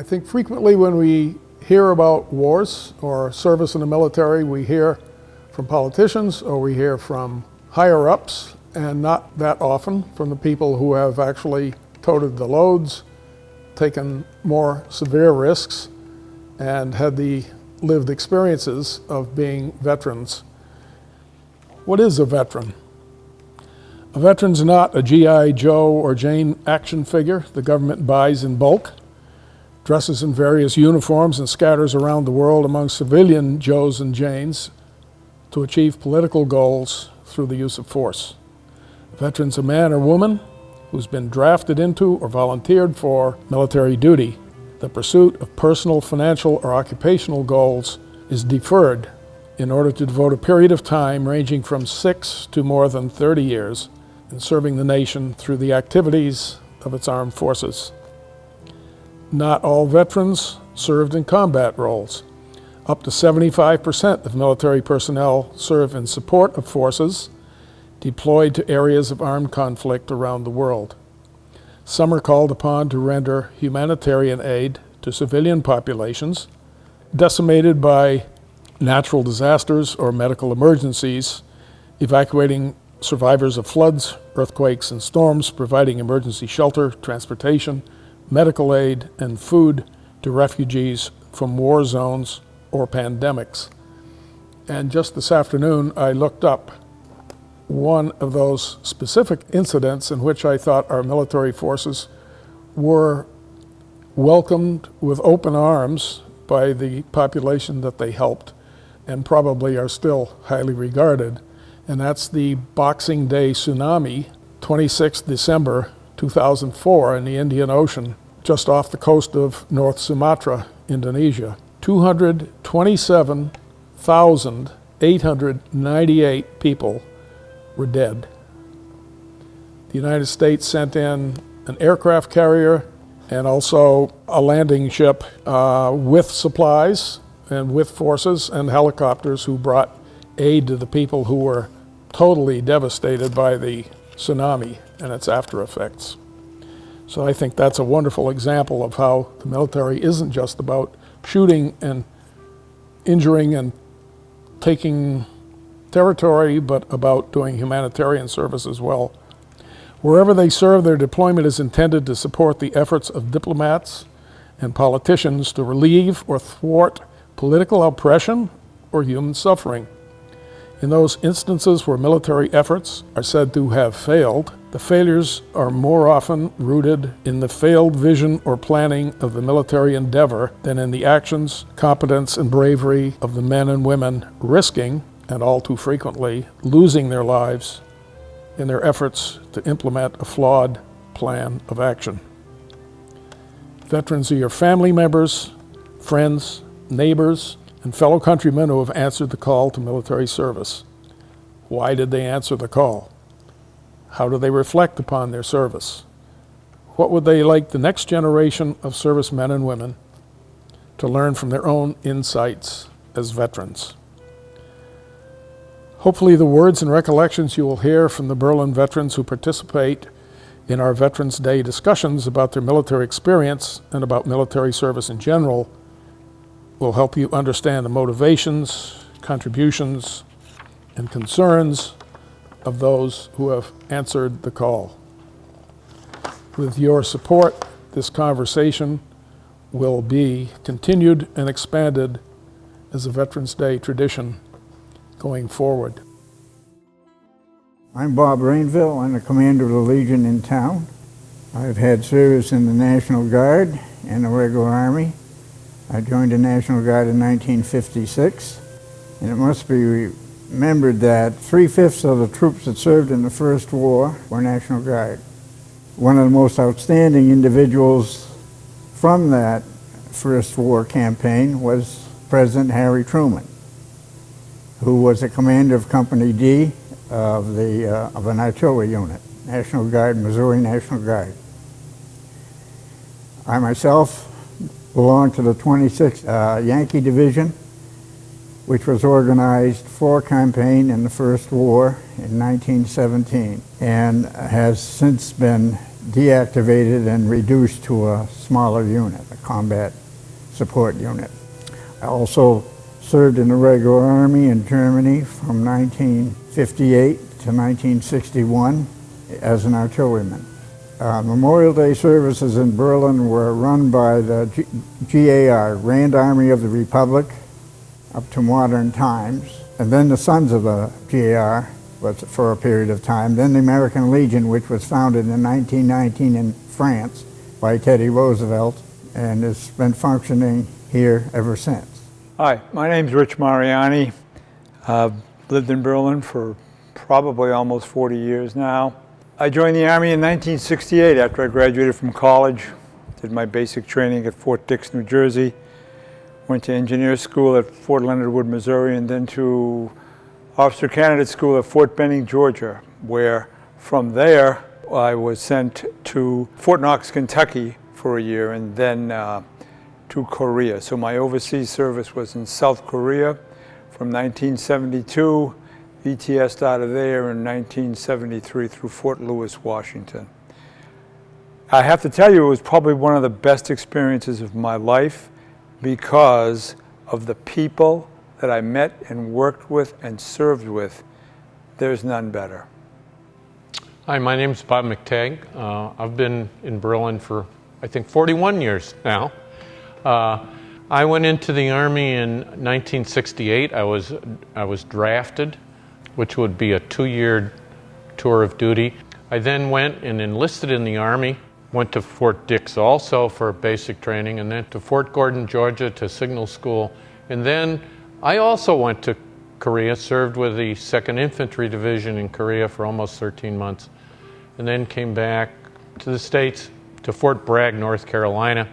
I think frequently when we hear about wars or service in the military, we hear from politicians or we hear from higher ups, and not that often from the people who have actually toted the loads, taken more severe risks, and had the lived experiences of being veterans. What is a veteran? A veteran's not a G.I. Joe or Jane action figure the government buys in bulk, dresses in various uniforms and scatters around the world among civilian Joes and Janes to achieve political goals through the use of force. A veteran's a man or woman who's been drafted into or volunteered for military duty. The pursuit of personal, financial, or occupational goals is deferred in order to devote a period of time ranging from 6 to more than 30 years in serving the nation through the activities of its armed forces. Not all veterans served in combat roles. Up to 75% of military personnel serve in support of forces deployed to areas of armed conflict around the world. Some are called upon to render humanitarian aid to civilian populations decimated by natural disasters or medical emergencies, evacuating survivors of floods, earthquakes, and storms, providing emergency shelter, transportation, medical aid, and food to refugees from war zones or pandemics. And just this afternoon, I looked up one of those specific incidents in which I thought our military forces were welcomed with open arms by the population that they helped, and probably are still highly regarded. And that's the Boxing Day tsunami, 26th December 2004 in the Indian Ocean, just off the coast of North Sumatra, Indonesia. 227,898 people were dead. The United States sent in an aircraft carrier and also a landing ship with supplies and with forces and helicopters who brought aid to the people who were totally devastated by the tsunami and its after effects. So I think that's a wonderful example of how the military isn't just about shooting and injuring and taking territory, but about doing humanitarian service as well. Wherever they serve, their deployment is intended to support the efforts of diplomats and politicians to relieve or thwart political oppression or human suffering. In those instances where military efforts are said to have failed, the failures are more often rooted in the failed vision or planning of the military endeavor than in the actions, competence, and bravery of the men and women risking, and all too frequently, losing their lives in their efforts to implement a flawed plan of action. Veterans are your family members, friends, neighbors, and fellow countrymen who have answered the call to military service. Why did they answer the call? How do they reflect upon their service? What would they like the next generation of servicemen and women to learn from their own insights as veterans? Hopefully the words and recollections you will hear from the Berlin veterans who participate in our Veterans Day discussions about their military experience and about military service in general will help you understand the motivations, contributions, and concerns of those who have answered the call. With your support, this conversation will be continued and expanded as a Veterans Day tradition going forward. I'm Bob Rainville. I'm the commander of the Legion in town. I've had service in the National Guard and the Regular Army. I joined the National Guard in 1956, and it must be remembered that 3/5 of the troops that served in the First War were National Guard. One of the most outstanding individuals from that First War campaign was President Harry Truman, who was the commander of Company D of an artillery unit, National Guard, Missouri National Guard. I myself belonged to the 26th Yankee Division, which was organized for campaign in the First War in 1917, and has since been deactivated and reduced to a smaller unit, a combat support unit. I also served in the regular Army in Germany from 1958 to 1961 as an artilleryman. Memorial Day services in Berlin were run by the GAR, Grand Army of the Republic, up to modern times, and then the Sons of the GAR was for a period of time, then the American Legion, which was founded in 1919 in France by Teddy Roosevelt, and has been functioning here ever since. Hi, my name's Rich Mariani. I've lived in Berlin for probably almost 40 years now. I joined the Army in 1968 after I graduated from college. Did my basic training at Fort Dix, New Jersey. Went to engineer school at Fort Leonard Wood, Missouri, and then to Officer Candidate School at Fort Benning, Georgia, where from there I was sent to Fort Knox, Kentucky for a year, and then to Korea. So my overseas service was in South Korea from 1972, VTS'd out of there in 1973 through Fort Lewis, Washington. I have to tell you, it was probably one of the best experiences of my life because of the people that I met and worked with and served with. There's none better. Hi, my name's Bob McTagg. I've been in Berlin for, I think, 41 years now. I went into the Army in 1968. I was drafted, which would be a 2-year tour of duty. I then went and enlisted in the Army, went to Fort Dix also for basic training, and then to Fort Gordon, Georgia to signal school. And then I also went to Korea, served with the 2nd Infantry Division in Korea for almost 13 months, and then came back to the States, to Fort Bragg, North Carolina,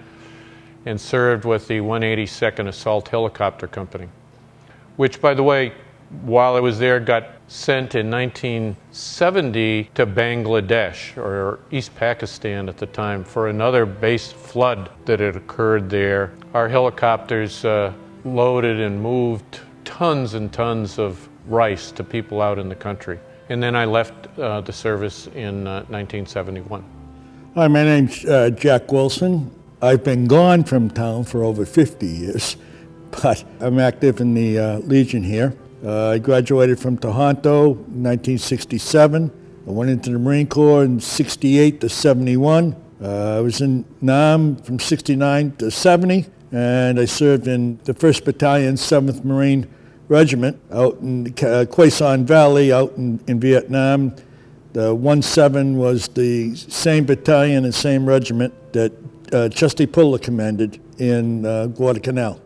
and served with the 182nd Assault Helicopter Company, which, by the way, while I was there, got sent in 1970 to Bangladesh, or East Pakistan at the time, for another base flood that had occurred there. Our helicopters loaded and moved tons and tons of rice to people out in the country. And then I left the service in 1971. Hi, my name's Jack Wilson. I've been gone from town for over 50 years, but I'm active in the Legion here. I graduated from Toronto in 1967. I went into the Marine Corps in 68 to 71. I was in Nam from 69 to 70. And I served in the 1st Battalion, 7th Marine Regiment out in Quezon Valley out in Vietnam. The 1-7 was the same battalion and same regiment that Chesty Puller commanded in Guadalcanal.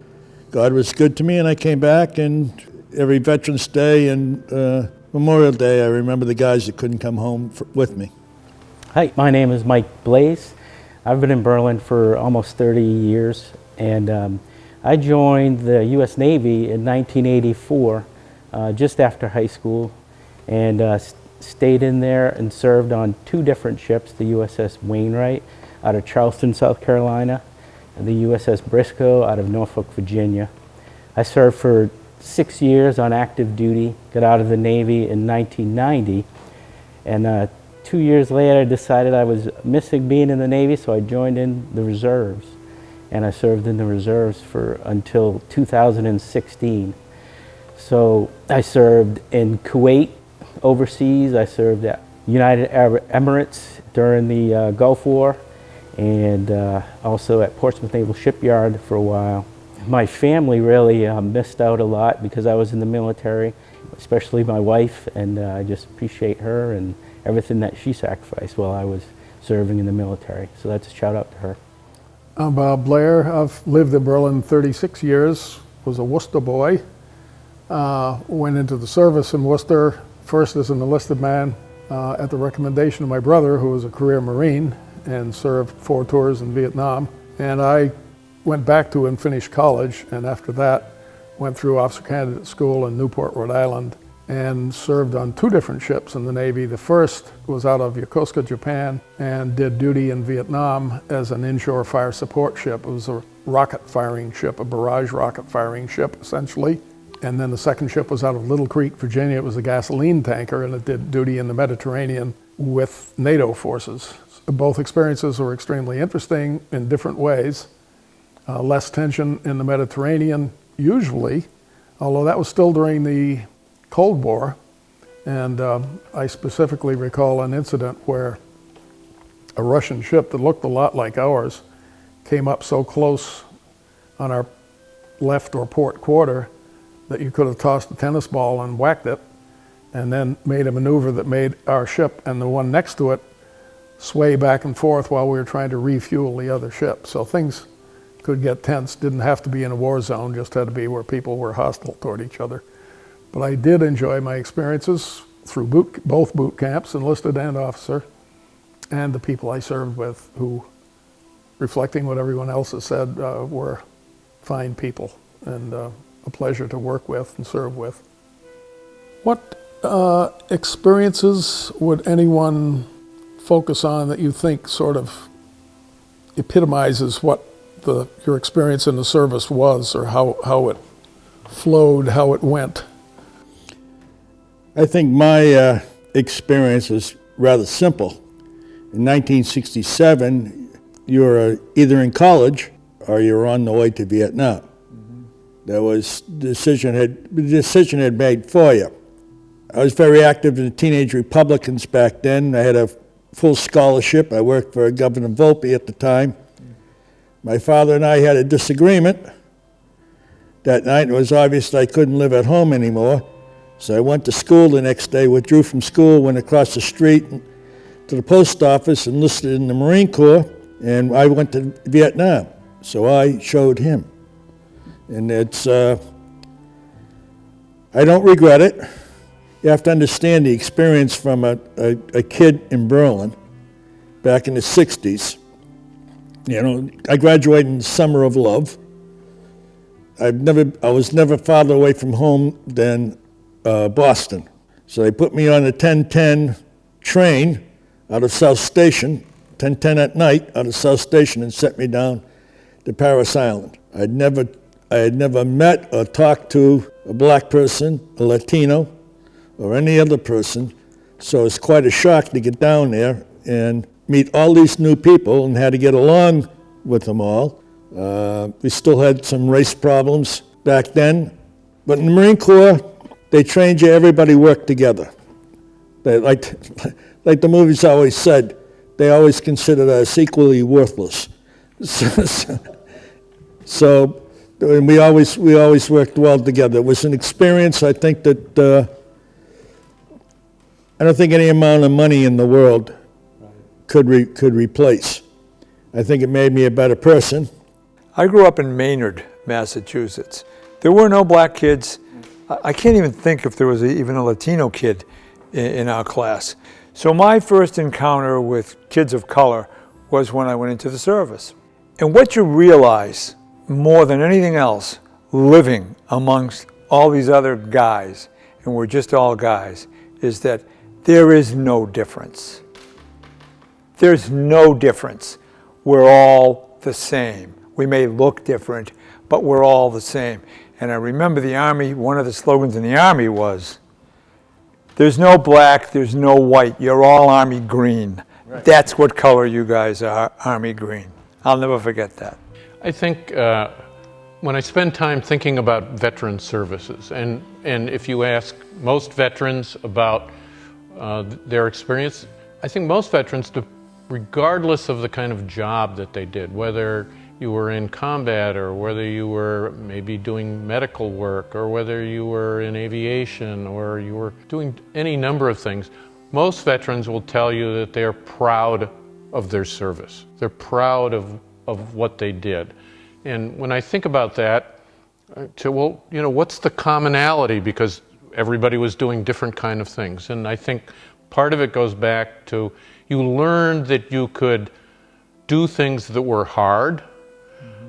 God was good to me, and I came back, and every Veterans Day and Memorial Day, I remember the guys that couldn't come home with me. Hi, my name is Mike Blaze. I've been in Berlin for almost 30 years. And I joined the U.S. Navy in 1984, just after high school, and stayed in there and served on 2 different ships, the USS Wainwright out of Charleston, South Carolina, and the USS Briscoe out of Norfolk, Virginia. I served for 6 years on active duty, got out of the Navy in 1990, and 2 years later I decided I was missing being in the Navy, so I joined in the reserves. And I served in the reserves for until 2016. So I served in Kuwait overseas. I served at United Arab Emirates during the Gulf War, and also at Portsmouth Naval Shipyard for a while. My family really missed out a lot because I was in the military, especially my wife, and I just appreciate her and everything that she sacrificed while I was serving in the military. So that's a shout out to her. I'm Bob Blair. I've lived in Berlin 36 years, was a Worcester boy. Went into the service in Worcester, first as an enlisted man at the recommendation of my brother, who was a career Marine and served 4 tours in Vietnam. And I went back to and finished college, and after that went through Officer Candidate School in Newport, Rhode Island, and served on 2 different ships in the Navy. The first was out of Yokosuka, Japan, and did duty in Vietnam as an inshore fire support ship. It was a rocket firing ship, a barrage rocket firing ship, essentially. And then the second ship was out of Little Creek, Virginia. It was a gasoline tanker, and it did duty in the Mediterranean with NATO forces. both experiences were extremely interesting in different ways. Less tension in the Mediterranean, usually, although that was still during the Cold War. And I specifically recall an incident where a Russian ship that looked a lot like ours came up so close on our left or port quarter that you could have tossed a tennis ball and whacked it, and then made a maneuver that made our ship and the one next to it sway back and forth while we were trying to refuel the other ship. So things could get tense. Didn't have to be in a war zone, just had to be where people were hostile toward each other. But I did enjoy my experiences through both boot camps, enlisted and officer, and the people I served with who, reflecting what everyone else has said, were fine people and a pleasure to work with and serve with. What experiences would anyone focus on that you think sort of epitomizes what your experience in the service was, or how it flowed, how it went? I think my experience is rather simple. In 1967, you were either in college or you were on the way to Vietnam. Mm-hmm. The decision had made for you. I was very active in the Teenage Republicans back then. I had a full scholarship. I worked for Governor Volpe at the time. My father and I had a disagreement that night. It was obvious that I couldn't live at home anymore. So I went to school the next day, withdrew from school, went across the street to the post office, enlisted in the Marine Corps, and I went to Vietnam. So I showed him. And it's, I don't regret it. You have to understand the experience from a kid in Berlin back in the 60s. You know, I graduated in the summer of love. I was never farther away from home than Boston. So they put me on the 10:10 train out of South Station, 10:10 at night out of South Station, and set me down to Paris Island. I had never met or talked to a black person, a Latino, or any other person. So it's quite a shock to get down there and meet all these new people and had to get along with them all. We still had some race problems back then, but in the Marine Corps, they trained you, everybody worked together. They, like the movies always said, they always considered us equally worthless. So and we always worked well together. It was an experience, I think, that I don't think any amount of money in the world could replace. I think it made me a better person. I grew up in Maynard, Massachusetts. There were no black kids. I can't even think if there was even a Latino kid in our class. So my first encounter with kids of color was when I went into the service. And what you realize more than anything else, living amongst all these other guys, and we're just all guys, is that there is no difference. There's no difference. We're all the same. We may look different, but we're all the same. And I remember the Army, one of the slogans in the Army was, there's no black, there's no white, you're all Army green. Right. That's what color you guys are, Army green. I'll never forget that. I think when I spend time thinking about veteran services, and if you ask most veterans about their experience, I think most veterans, regardless of the kind of job that they did, whether you were in combat or whether you were maybe doing medical work or whether you were in aviation or you were doing any number of things, most veterans will tell you that they're proud of their service. They're proud of what they did. And when I think about that, well, you know, what's the commonality? Because everybody was doing different kind of things. And I think part of it goes back to you learned that you could do things that were hard,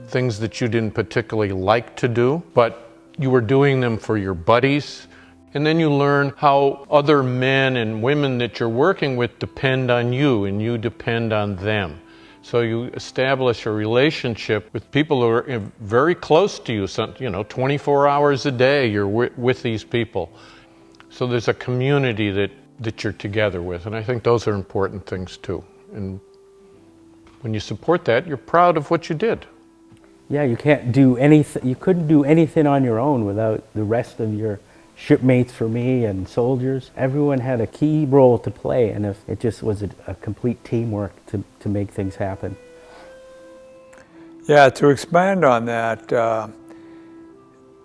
things that you didn't particularly like to do, but you were doing them for your buddies. And then you learn how other men and women that you're working with depend on you and you depend on them. So you establish a relationship with people who are very close to you, 24 hours a day you're with these people. So there's a community that you're together with, and I think those are important things too. And when you support that, you're proud of what you did. Yeah, you can't do anything. You couldn't do anything on your own without the rest of your shipmates for me and soldiers. Everyone had a key role to play, and it just was a complete teamwork to make things happen. Yeah, to expand on that,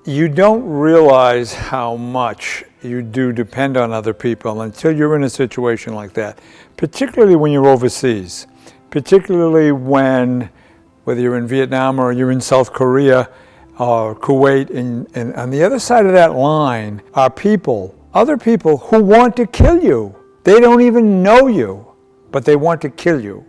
you don't realize how much you do depend on other people until you're in a situation like that, particularly when you're overseas, particularly when, whether you're in Vietnam or you're in South Korea or Kuwait, and on the other side of that line are people, other people who want to kill you. They don't even know you, but they want to kill you.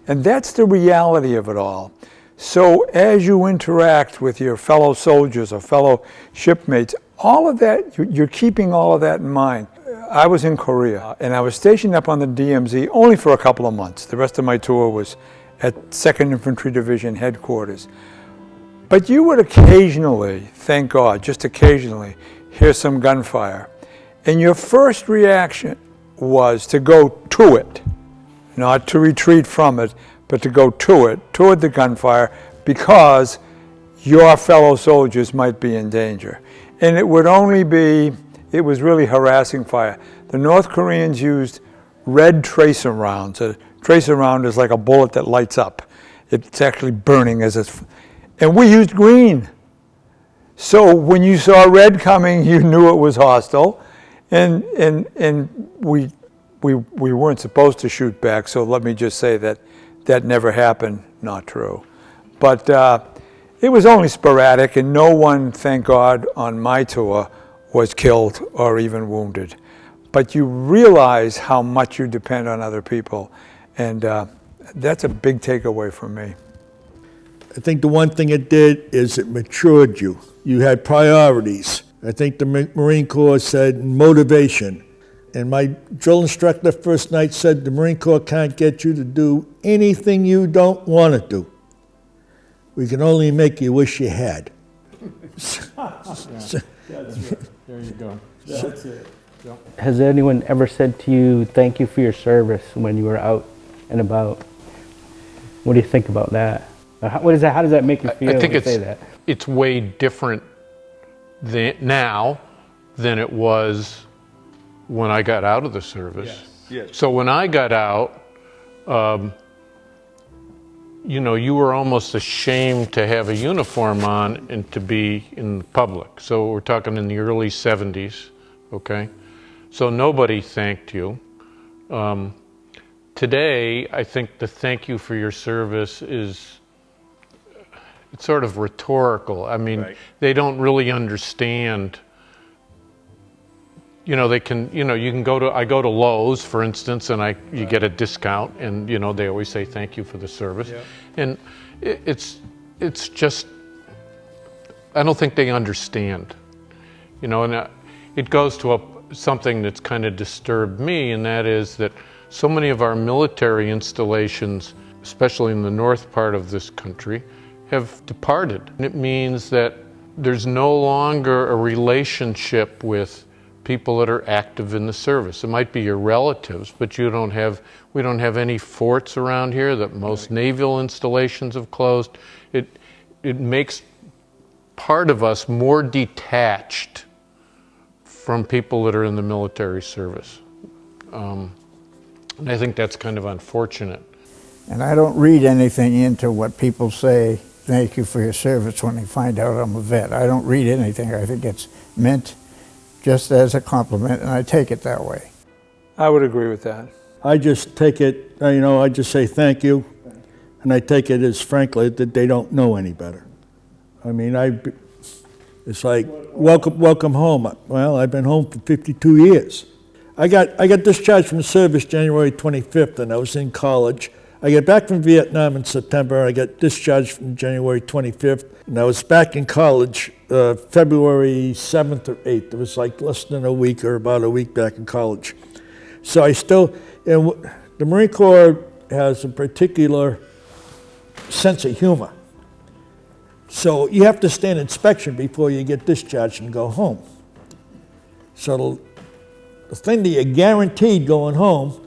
And that's the reality of it all. So as you interact with your fellow soldiers or fellow shipmates, all of that, you're keeping all of that in mind. I was in Korea, and I was stationed up on the DMZ only for a couple of months. The rest of my tour was at 2nd Infantry Division headquarters. But you would occasionally, thank God, just occasionally, hear some gunfire. And your first reaction was to go to it, not to retreat from it, but to go to it, toward the gunfire, because your fellow soldiers might be in danger. And it would only be, it was really harassing fire. The North Koreans used red tracer rounds. A tracer round is like a bullet that lights up. It's actually burning as it's, and we used green. So when you saw red coming, you knew it was hostile. And we weren't supposed to shoot back, so let me just say that that never happened. Not true. But it was only sporadic, and no one, thank God, on my tour was killed or even wounded. But you realize how much you depend on other people, and that's a big takeaway from me. I think the one thing it did is it matured you. You had priorities. I think the Marine Corps said motivation. And my drill instructor first night said the Marine Corps can't get you to do anything you don't want to do. We can only make you wish you had. That's right. There you go. That's it. Yep. Has anyone ever said to you, thank you for your service when you were out and about? What do you think about that? How does that make you feel I think when you say that? It's way different now than it was when I got out of the service. Yes. So when I got out, you were almost ashamed to have a uniform on and to be in the public. So we're talking in the early 70s, okay? So nobody thanked you. Today, I think the thank you for your service it's sort of rhetorical. I mean, right. They don't really understand. They can, you can I go to Lowe's, for instance, and you get a discount, and, they always say thank you for the service. Yeah. And it's just, I don't think they understand, and it goes to something that's kind of disturbed me, and that is that so many of our military installations, especially in the north part of this country, have departed. And it means that there's no longer a relationship with people that are active in the service. It might be your relatives, but we don't have any forts around here. That most naval installations have closed. It makes part of us more detached from people that are in the military service. And I think that's kind of unfortunate. And I don't read anything into what people say, thank you for your service, when they find out I'm a vet. I don't read anything. I think it's meant just as a compliment, and I take it that way. I would agree with that. I just take it, I just say thank you, and I take it as, frankly, that they don't know any better. I mean, it's like, welcome home. Well, I've been home for 52 years. I got discharged from the service January 25th, and I was in college. I got back from Vietnam in September. I got discharged from January 25th, and I was back in college February 7th or 8th. It was like less than a week or about a week back in college. So the Marine Corps has a particular sense of humor. So you have to stand inspection before you get discharged and go home. So the thing that you're guaranteed going home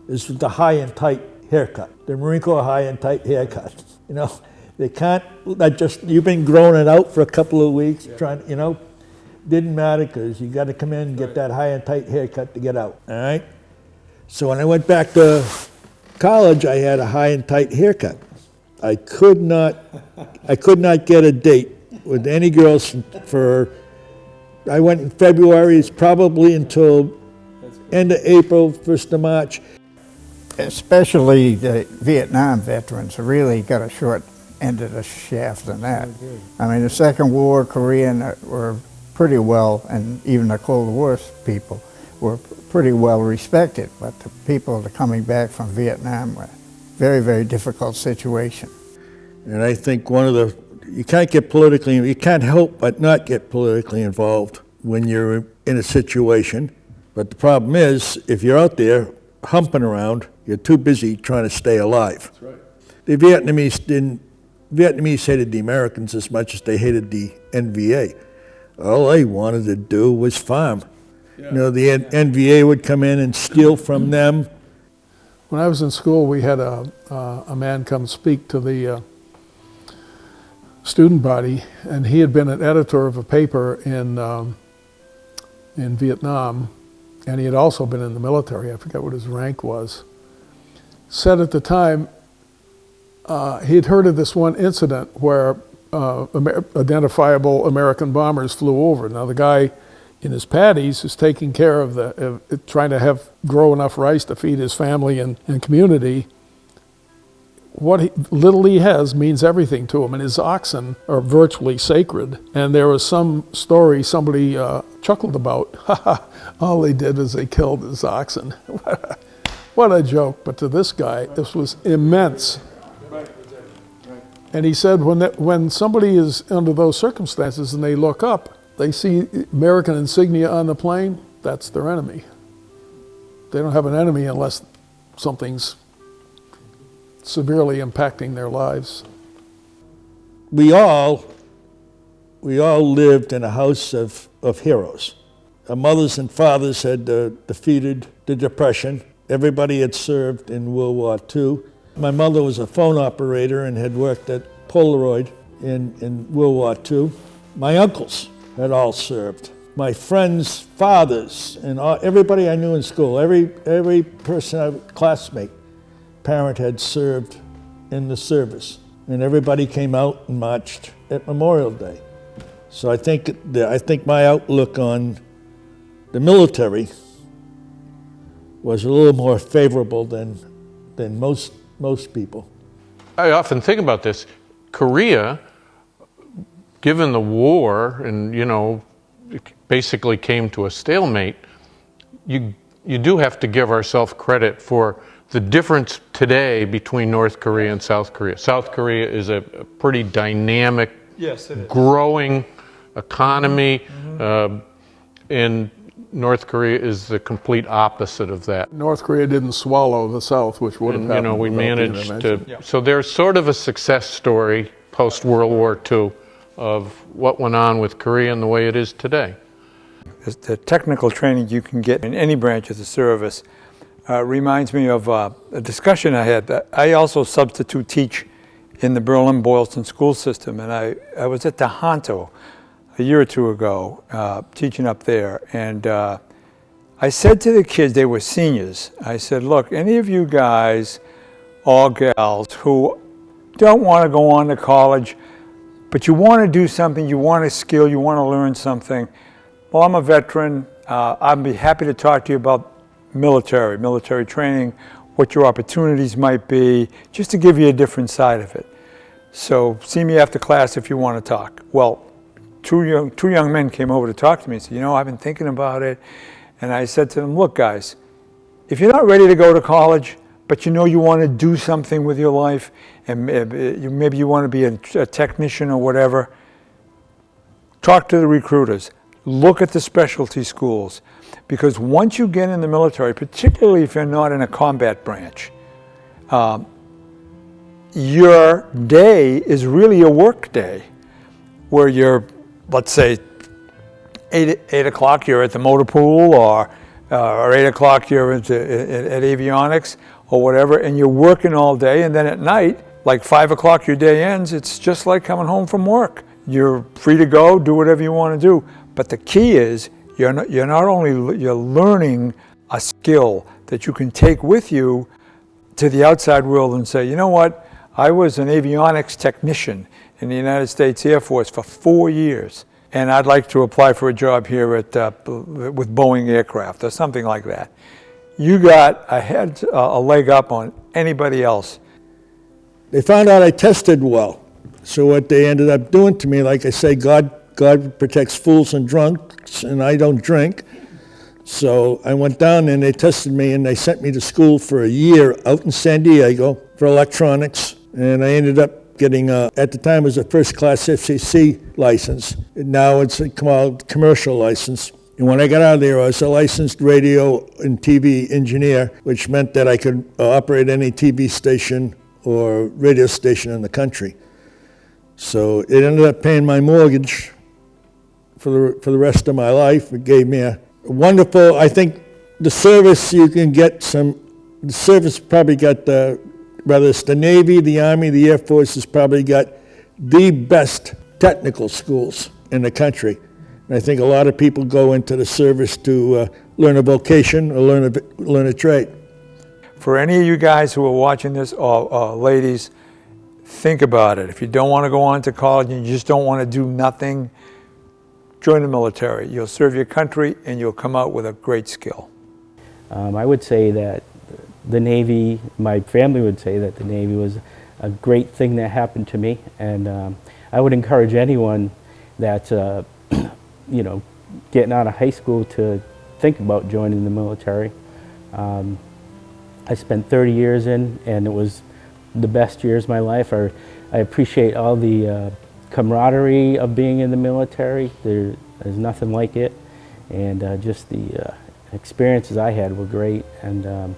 is with the high and tight haircut, the Marine Corps high and tight haircut. You know, they can't, that just, you've been growing it out for a couple of weeks, trying, you know, didn't matter because you got to come in and get that high and tight haircut to get out, all right? So when I went back to college, I had a high and tight haircut. I could not get a date with any girls I went in February, it's probably until end of April, 1st of March. Especially the Vietnam veterans really got a short end of the shaft on that. I mean, the Second War, Korean were pretty well, and even the Cold War people were pretty well respected, but the people that are coming back from Vietnam were very, very difficult situation. And I think you can't help but not get politically involved when you're in a situation. But the problem is, if you're out there humping around, you're too busy trying to stay alive. That's right. The Vietnamese hated the Americans as much as they hated the NVA. All they wanted to do was farm. Yeah. You know, the NVA would come in and steal from them. When I was in school, we had a man come speak to the student body, and he had been an editor of a paper in Vietnam, and he had also been in the military. I forget what his rank was. Said at the time, he had heard of this one incident where identifiable American bombers flew over. Now the guy in his paddies is taking care of trying to grow enough rice to feed his family and community. What little he has means everything to him, and his oxen are virtually sacred. And there was some story somebody chuckled about. All they did was they killed his oxen. What a joke! But to this guy, this was immense. And he said, when somebody is under those circumstances and they look up, they see American insignia on the plane. That's their enemy. They don't have an enemy unless something's severely impacting their lives. We all lived in a house of heroes. Our mothers and fathers had defeated the Depression. Everybody had served in World War II. My mother was a phone operator and had worked at Polaroid in World War II. My uncles had all served. My friends' fathers and everybody I knew in school, every person, classmate, parent had served in the service, and everybody came out and marched at Memorial Day. So I think my outlook on the military was a little more favorable than most people. I often think about this. Korea, given the war, and it basically came to a stalemate. You do have to give ourselves credit for the difference today between North Korea and South Korea. South Korea is a pretty dynamic, yes, it is, growing economy, and North Korea is the complete opposite of that. North Korea didn't swallow the South, which would have happened. We managed to. Yeah. So there's sort of a success story post World War II of what went on with Korea and the way it is today. The technical training you can get in any branch of the service reminds me of a discussion I had. I also substitute teach in the Berlin-Boylston school system, and I was at Tohoto a year or two ago teaching up there, and I said to the kids, they were seniors, I said, look, any of you guys or gals who don't want to go on to college, but you want to do something, you want a skill, you want to learn something, well, I'm a veteran, I'd be happy to talk to you about military training, what your opportunities might be, just to give you a different side of it. So see me after class if you want to talk. Well, two young men came over to talk to me and said, I've been thinking about it. And I said to them, look guys, if you're not ready to go to college, but you want to do something with your life, and maybe you want to be a technician or whatever, talk to the recruiters. Look at the specialty schools. Because once you get in the military, particularly if you're not in a combat branch, your day is really a work day, where you're, let's say, 8 o'clock you're at the motor pool, or 8 o'clock you're at avionics, or whatever, and you're working all day, and then at night, like 5 o'clock your day ends, it's just like coming home from work. You're free to go, do whatever you want to do. But the key is you're not only you're learning a skill that you can take with you to the outside world and say, you know what, I was an avionics technician in the United States Air Force for 4 years, and I'd like to apply for a job here with Boeing aircraft or something like that. You got a leg up on anybody else. They found out I tested well. So what they ended up doing to me, like I say, God protects fools and drunks, and I don't drink. So I went down and they tested me, and they sent me to school for a year out in San Diego for electronics. And I ended up getting, at the time it was a first class FCC license. And now it's called commercial license. And when I got out of there, I was a licensed radio and TV engineer, which meant that I could operate any TV station or radio station in the country. So it ended up paying my mortgage for the rest of my life. It gave me a wonderful, I think the service you can get the service probably got whether it's the Navy, the Army, the Air Force has probably got the best technical schools in the country. And I think a lot of people go into the service to learn a vocation or learn a trade. For any of you guys who are watching this, or ladies, think about it. If you don't want to go on to college and you just don't want to do nothing, join the military. You'll serve your country and you'll come out with a great skill. I would say that the Navy, my family would say that the Navy was a great thing that happened to me, and I would encourage anyone that's you know, getting out of high school to think about joining the military. I spent 30 years in, and it was the best years of my life. I appreciate all the camaraderie of being in the military. There's nothing like it, and just the experiences I had were great, and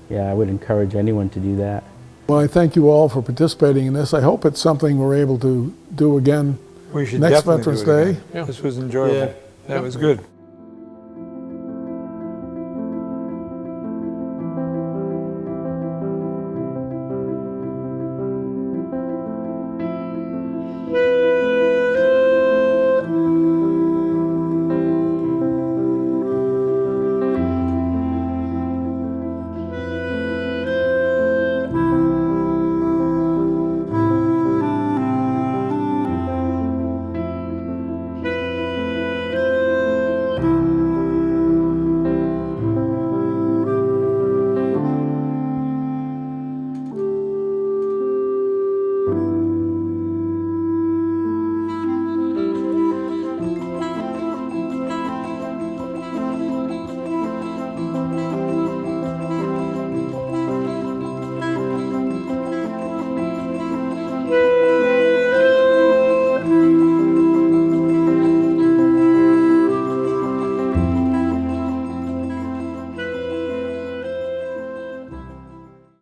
yeah, I would encourage anyone to do that. Well, I thank you all for participating in this. I hope it's something we're able to do again We should next definitely Veterans do it Day. again. This was enjoyable. Yeah. That was good.